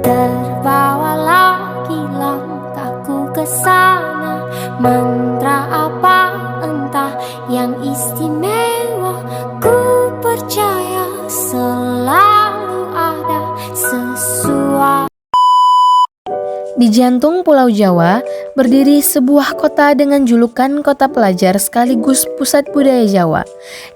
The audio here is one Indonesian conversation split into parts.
Terbawa lagi langkahku ke sana. Mantra apa entah yang istimewa. Ku percaya selalu ada sesuatu. Di jantung Pulau Jawa, berdiri sebuah kota dengan julukan kota pelajar sekaligus pusat budaya Jawa.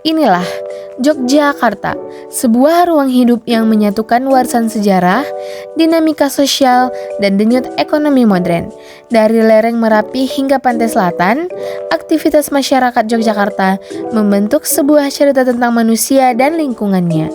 Inilah Yogyakarta, sebuah ruang hidup yang menyatukan warisan sejarah, dinamika sosial, dan denyut ekonomi modern. Dari lereng Merapi hingga pantai selatan, aktivitas masyarakat Yogyakarta membentuk sebuah cerita tentang manusia dan lingkungannya.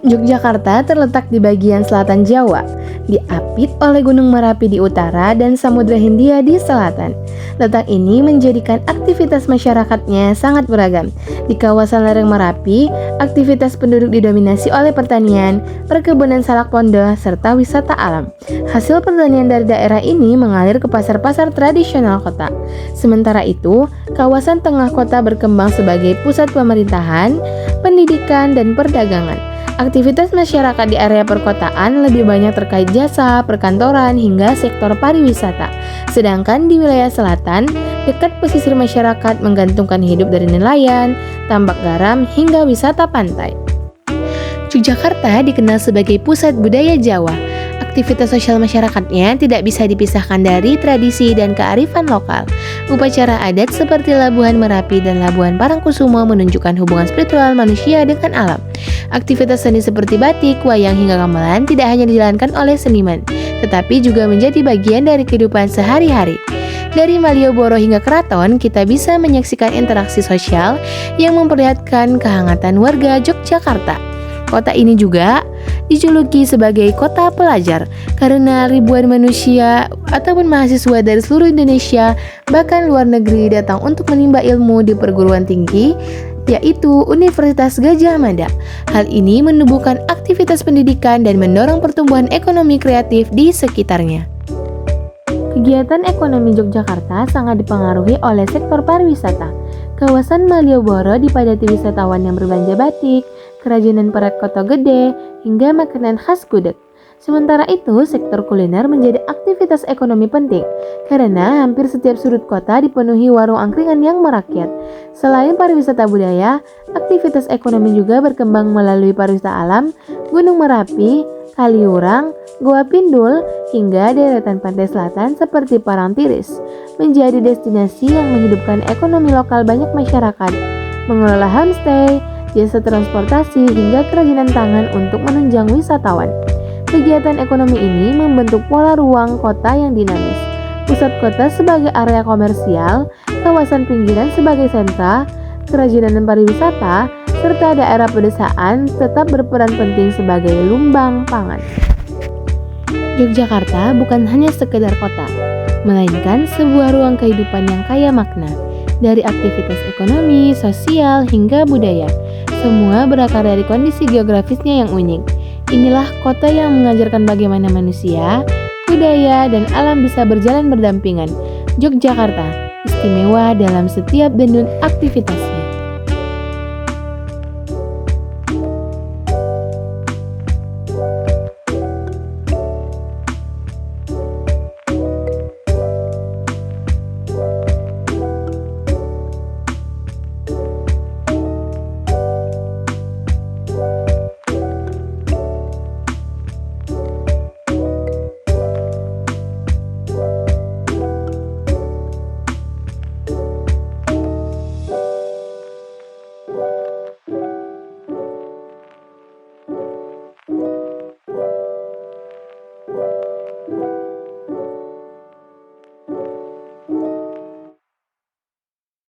Yogyakarta terletak di bagian selatan Jawa, diapit oleh Gunung Merapi di utara dan Samudra Hindia di selatan. Letak ini menjadikan aktivitas masyarakatnya sangat beragam. Di kawasan lereng Merapi, aktivitas penduduk didominasi oleh pertanian, perkebunan salak pondok, serta wisata alam. Hasil pertanian dari daerah ini mengalir ke pasar-pasar tradisional kota. Sementara itu, kawasan tengah kota berkembang sebagai pusat pemerintahan, pendidikan, dan perdagangan. Aktivitas masyarakat di area perkotaan lebih banyak terkait jasa, perkantoran, hingga sektor pariwisata. Sedangkan di wilayah selatan, dekat pesisir masyarakat menggantungkan hidup dari nelayan, tambak garam, hingga wisata pantai. Yogyakarta dikenal sebagai pusat budaya Jawa. Aktivitas sosial masyarakatnya tidak bisa dipisahkan dari tradisi dan kearifan lokal. Upacara adat seperti Labuhan Merapi dan Labuhan Parangkusumo menunjukkan hubungan spiritual manusia dengan alam. Aktivitas seni seperti batik, wayang, hingga gamelan tidak hanya dijalankan oleh seniman, tetapi juga menjadi bagian dari kehidupan sehari-hari. Dari Malioboro hingga Keraton, kita bisa menyaksikan interaksi sosial yang memperlihatkan kehangatan warga Yogyakarta. Kota ini juga dijuluki sebagai kota pelajar karena ribuan manusia ataupun mahasiswa dari seluruh Indonesia bahkan luar negeri datang untuk menimba ilmu di perguruan tinggi, yaitu Universitas Gadjah Mada. Hal ini menumbuhkan aktivitas pendidikan dan mendorong pertumbuhan ekonomi kreatif di sekitarnya. Kegiatan ekonomi Yogyakarta sangat dipengaruhi oleh sektor pariwisata. Kawasan Malioboro dipadati wisatawan yang berbelanja batik, kerajinan perak Koto Gede, hingga makanan khas gudeg. Sementara itu, sektor kuliner menjadi aktivitas ekonomi penting karena hampir setiap sudut kota dipenuhi warung angkringan yang merakyat. Selain pariwisata budaya, aktivitas ekonomi juga berkembang melalui pariwisata alam, Gunung Merapi, Kaliurang, Goa Pindul, hingga deretan pantai selatan seperti Parangtritis, menjadi destinasi yang menghidupkan ekonomi lokal banyak masyarakat, mengelola homestay, jasa transportasi, hingga kerajinan tangan untuk menunjang wisatawan. Kegiatan ekonomi ini membentuk pola ruang kota yang dinamis. Pusat kota sebagai area komersial, kawasan pinggiran sebagai sentra, kerajinan dan pariwisata, serta daerah pedesaan tetap berperan penting sebagai lumbang pangan. Yogyakarta bukan hanya sekedar kota, melainkan sebuah ruang kehidupan yang kaya makna. Dari aktivitas ekonomi, sosial, hingga budaya, semua berakar dari kondisi geografisnya yang unik. Inilah kota yang mengajarkan bagaimana manusia, budaya, dan alam bisa berjalan berdampingan. Yogyakarta istimewa dalam setiap denyut aktivitasnya.